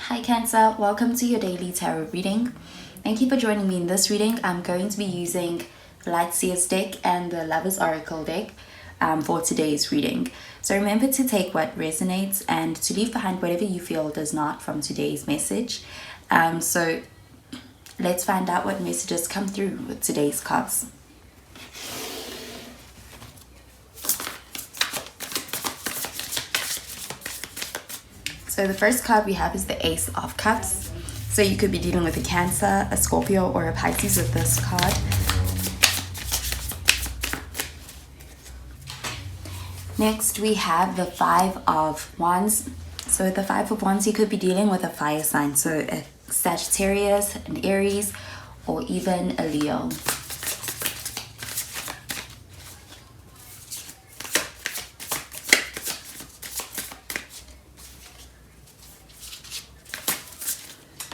Hi Cancer, welcome to your daily tarot reading. Thank you for joining me in this reading. I'm going to be using the Lightseer's deck and the Lover's Oracle deck for today's reading. So remember to take what resonates and to leave behind whatever you feel does not from today's message. So let's find out what messages come through with today's cards. So the first card we have is the Ace of Cups. So you could be dealing with a Cancer, a Scorpio, or a Pisces with this card. Next we have the Five of Wands. So the Five of Wands, you could be dealing with a fire sign. So a Sagittarius, an Aries, or even a Leo.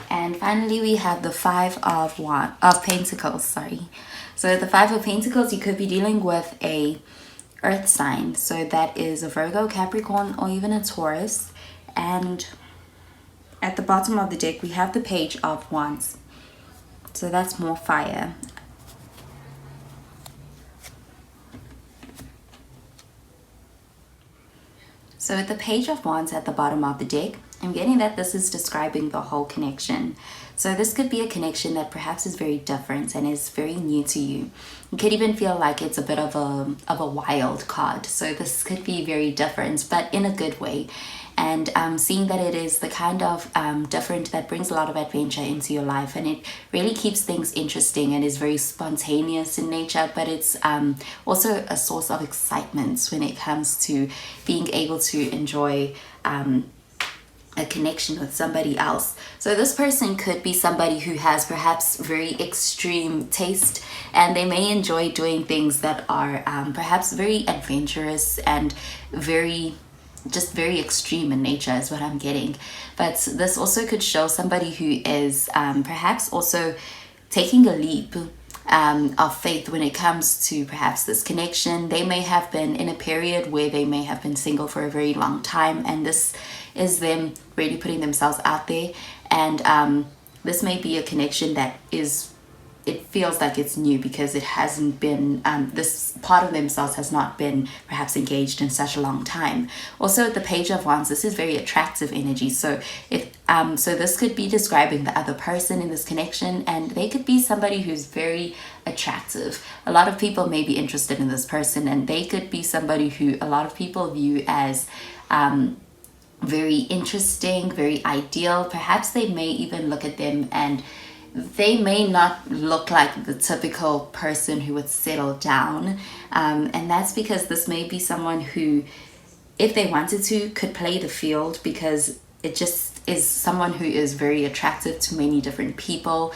And finally, we have the Five of Pentacles. So the Five of Pentacles, you could be dealing with a Earth sign. So that is a Virgo, Capricorn, or even a Taurus. And at the bottom of the deck, we have the Page of Wands. So that's more fire. So with the Page of Wands at the bottom of the deck, I'm getting that this is describing the whole connection. So this could be a connection that perhaps is very different and is very new to you. You could even feel like it's a bit of a wild card. So this could be very different, but in a good way. And seeing that it is the kind of different that brings a lot of adventure into your life, and it really keeps things interesting and is very spontaneous in nature, but it's also a source of excitement when it comes to being able to enjoy a connection with somebody else. So this person could be somebody who has perhaps very extreme taste, and they may enjoy doing things that are perhaps very adventurous and very extreme in nature is what I'm getting. But this also could show somebody who is perhaps also taking a leap of faith when it comes to perhaps this connection. They may have been in a period where they may have been single for a very long time, and this is them really putting themselves out there. And this may be a connection that it feels like it's new because it hasn't been, this part of themselves has not been perhaps engaged in such a long time. Also, the Page of Wands, this is very attractive energy. So so this could be describing the other person in this connection, and they could be somebody who's very attractive. A lot of people may be interested in this person, and they could be somebody who a lot of people view as very interesting, very ideal. Perhaps they may even look at them and they may not look like the typical person who would settle down. And that's because this may be someone who, if they wanted to, could play the field, because it just is someone who is very attractive to many different people.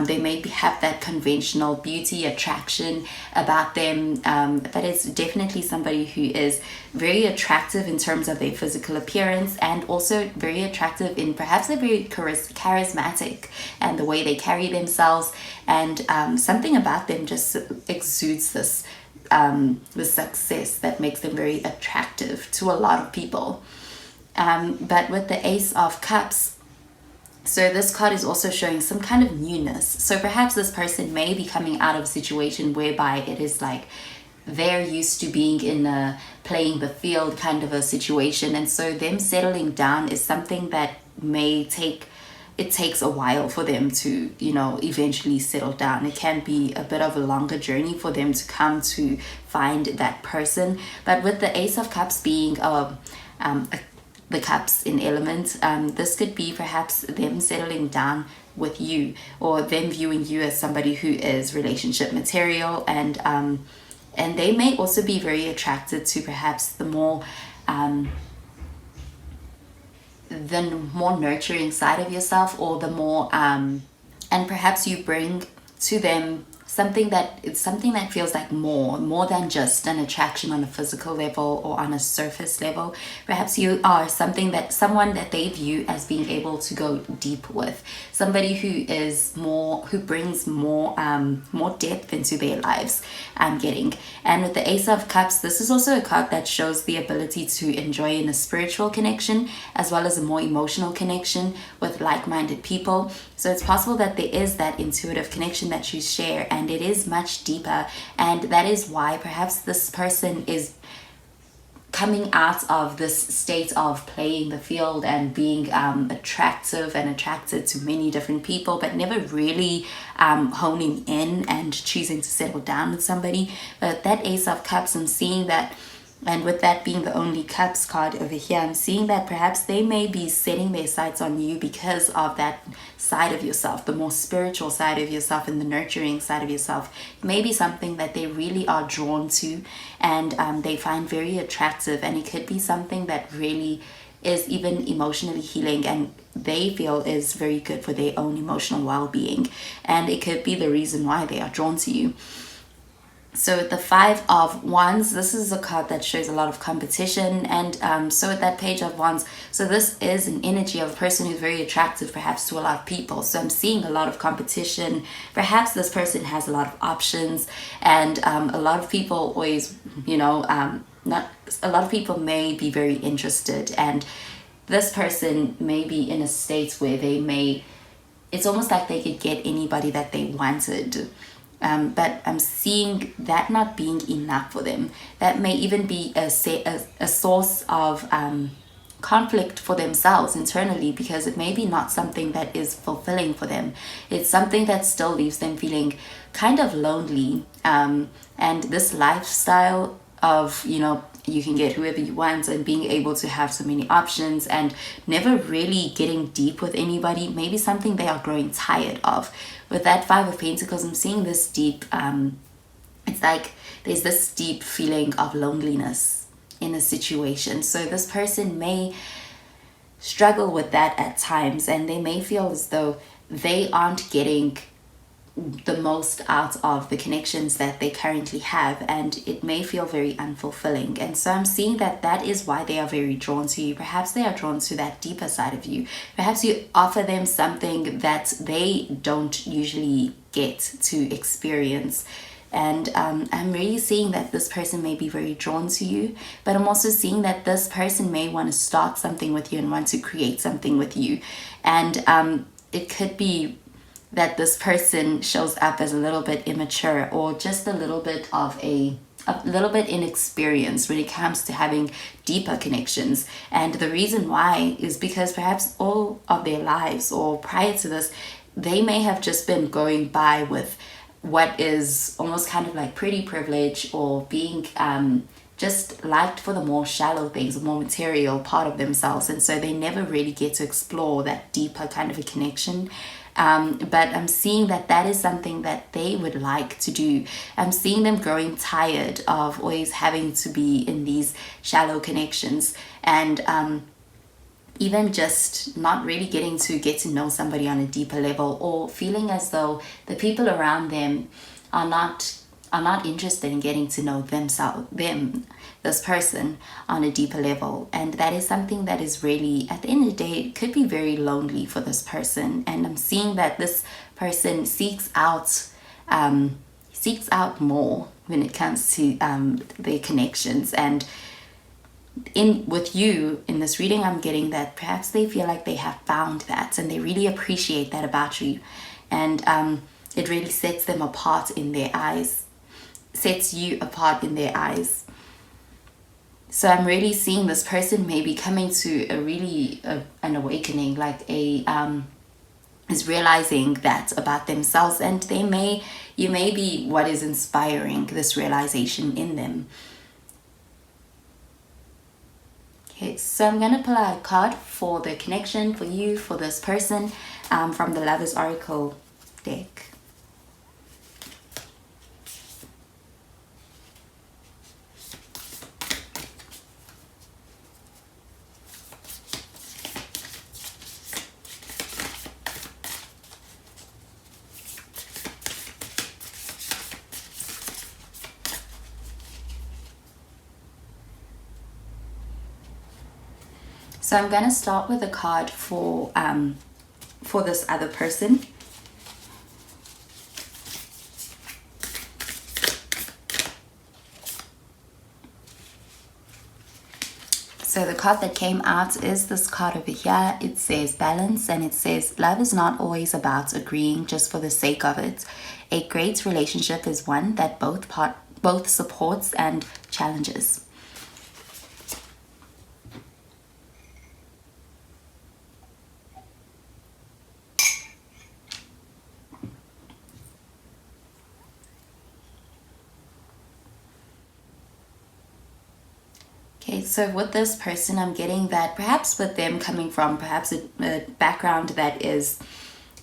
They may have that conventional beauty attraction about them, but it's definitely somebody who is very attractive in terms of their physical appearance, and also very attractive in perhaps they're very charismatic and the way they carry themselves, and something about them just exudes this the success that makes them very attractive to a lot of people. But with the Ace of Cups, so this card is also showing some kind of newness. So perhaps this person may be coming out of a situation whereby it is like they're used to being in a playing the field kind of a situation, and so them settling down is something that it takes a while for them to, eventually settle down. It can be a bit of a longer journey for them to come to find that person. But with the Ace of Cups being the cups in element, this could be perhaps them settling down with you, or them viewing you as somebody who is relationship material, and they may also be very attracted to perhaps the more nurturing side of yourself, or the more and perhaps you bring to them something that feels like more than just an attraction on a physical level or on a surface level. Perhaps you are someone that they view as being able to go deep with, somebody who brings more depth into their lives. I'm getting. And with the Ace of Cups, this is also a card that shows the ability to enjoy in a spiritual connection as well as a more emotional connection with like-minded people. So it's possible that there is that intuitive connection that you share, and it is much deeper, and that is why perhaps this person is coming out of this state of playing the field and being attractive and attracted to many different people, but never really honing in and choosing to settle down with somebody. But that Ace of Cups, I'm seeing that, and with that being the only Cups card over here, I'm seeing that perhaps they may be setting their sights on you because of that side of yourself, the more spiritual side of yourself and the nurturing side of yourself. Maybe something that they really are drawn to and they find very attractive, and it could be something that really is even emotionally healing and they feel is very good for their own emotional well-being, and it could be the reason why they are drawn to you. So the Five of Wands, this is a card that shows a lot of competition, and so with that Page of Wands, so this is an energy of a person who's very attractive perhaps to a lot of people. So I'm seeing a lot of competition. Perhaps this person has a lot of options, and a lot of people always, not a lot of people may be very interested, and this person may be in a state where it's almost like they could get anybody that they wanted. But I'm seeing that not being enough for them. That may even be a source of conflict for themselves internally, because it may be not something that is fulfilling for them. It's something that still leaves them feeling kind of lonely. And this lifestyle of, you can get whoever you want and being able to have so many options and never really getting deep with anybody, maybe something they are growing tired of. With that Five of Pentacles, I'm seeing this deep, it's like there's this deep feeling of loneliness in a situation. So this person may struggle with that at times, and they may feel as though they aren't getting the most out of the connections that they currently have, and it may feel very unfulfilling. And so I'm seeing that is why they are very drawn to you. Perhaps they are drawn to that deeper side of you. Perhaps you offer them something that they don't usually get to experience. And I'm really seeing that this person may be very drawn to you, but I'm also seeing that this person may want to start something with you and want to create something with you. And it could be that this person shows up as a little bit immature, or just a little bit inexperienced when it comes to having deeper connections. And the reason why is because perhaps all of their lives, or prior to this, they may have just been going by with what is almost kind of like pretty privilege, or being just liked for the more shallow things, the more material part of themselves. And so they never really get to explore that deeper kind of a connection. But I'm seeing that is something that they would like to do. I'm seeing them growing tired of always having to be in these shallow connections, and even just not really getting to get to know somebody on a deeper level, or feeling as though the people around them are not interested in getting to know this person on a deeper level. And that is something that is really, at the end of the day, it could be very lonely for this person. And I'm seeing that this person seeks out more when it comes to their connections. And with you in this reading, I'm getting that perhaps they feel like they have found that, and they really appreciate that about you. And it really sets them apart in their eyes, sets you apart in their eyes. So I'm really seeing this person may be coming to an awakening, like is realizing that about themselves, and you may be what is inspiring this realization in them. Okay, so I'm going to pull out a card for the connection for you, for this person, from the Lovers Oracle deck. So I'm going to start with a card for this other person. So the card that came out is this card over here. It says balance, and it says love is not always about agreeing just for the sake of it. A great relationship is one that both supports and challenges. Okay, so with this person, I'm getting that perhaps with them coming from perhaps a background that is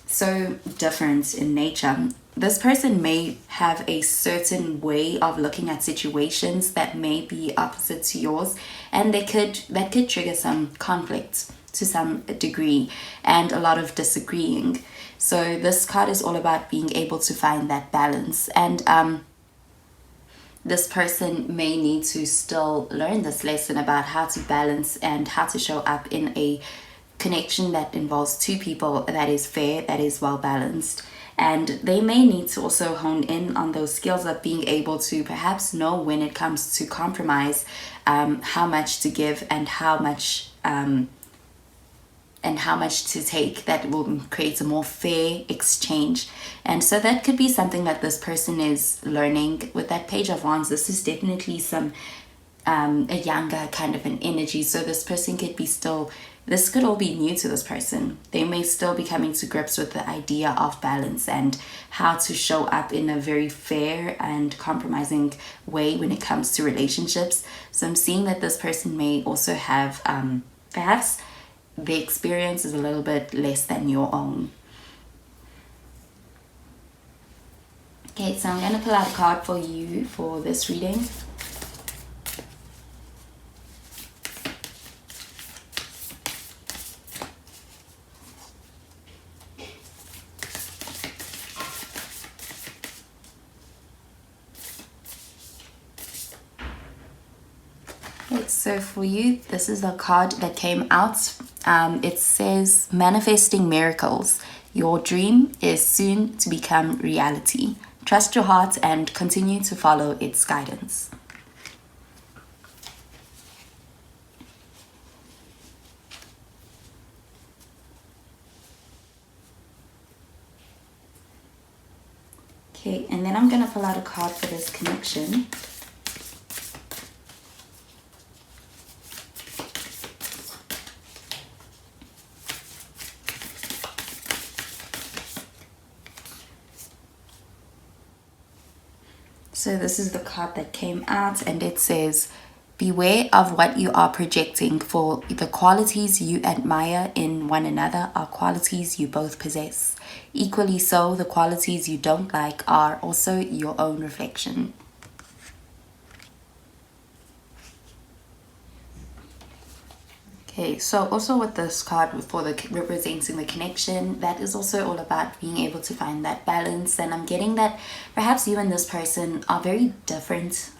so different in nature, this person may have a certain way of looking at situations that may be opposite to yours, and that could trigger some conflict to some degree and a lot of disagreeing. So this card is all about being able to find that balance, and this person may need to still learn this lesson about how to balance and how to show up in a connection that involves two people that is fair, that is well balanced. And they may need to also hone in on those skills of being able to perhaps know when it comes to compromise, how much to give and how much to take, that will create a more fair exchange. And so that could be something that this person is learning with that Page of Wands. This is definitely some a younger kind of an energy. So this person could be still, this could all be new to this person. They may still be coming to grips with the idea of balance and how to show up in a very fair and compromising way when it comes to relationships. So I'm seeing that this person may also have perhaps the experience is a little bit less than your own. Okay, so I'm going to pull out a card for you for this reading. Okay, so for you, this is a card that came out. It says, manifesting miracles. Your dream is soon to become reality. Trust your heart and continue to follow its guidance. Okay, and then I'm going to pull out a card for this connection. So this is the card that came out, and it says, beware of what you are projecting, for the qualities you admire in one another are qualities you both possess. Equally so, the qualities you don't like are also your own reflection. Okay, so also with this card for the representing the connection, that is also all about being able to find that balance. And I'm getting that perhaps you and this person are very different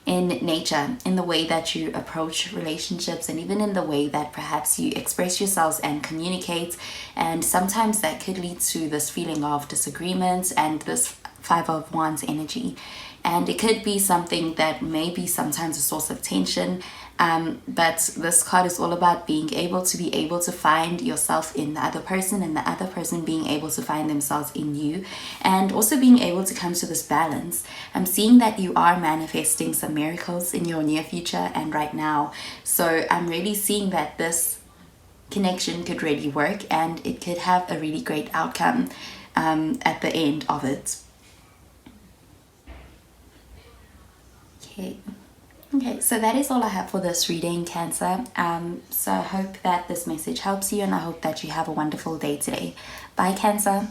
in nature, in the way that you approach relationships, and even in the way that perhaps you express yourselves and communicate. And sometimes that could lead to this feeling of disagreement and this Five of Wands energy. And it could be something that may be sometimes a source of tension. But this card is all about being able to find yourself in the other person, and the other person being able to find themselves in you, and also being able to come to this balance. I'm seeing that you are manifesting some miracles in your near future and right now. So I'm really seeing that this connection could really work, and it could have a really great outcome at the end of it. Okay, so that is all I have for this reading, Cancer. So I hope that this message helps you, and I hope that you have a wonderful day today. Bye, Cancer.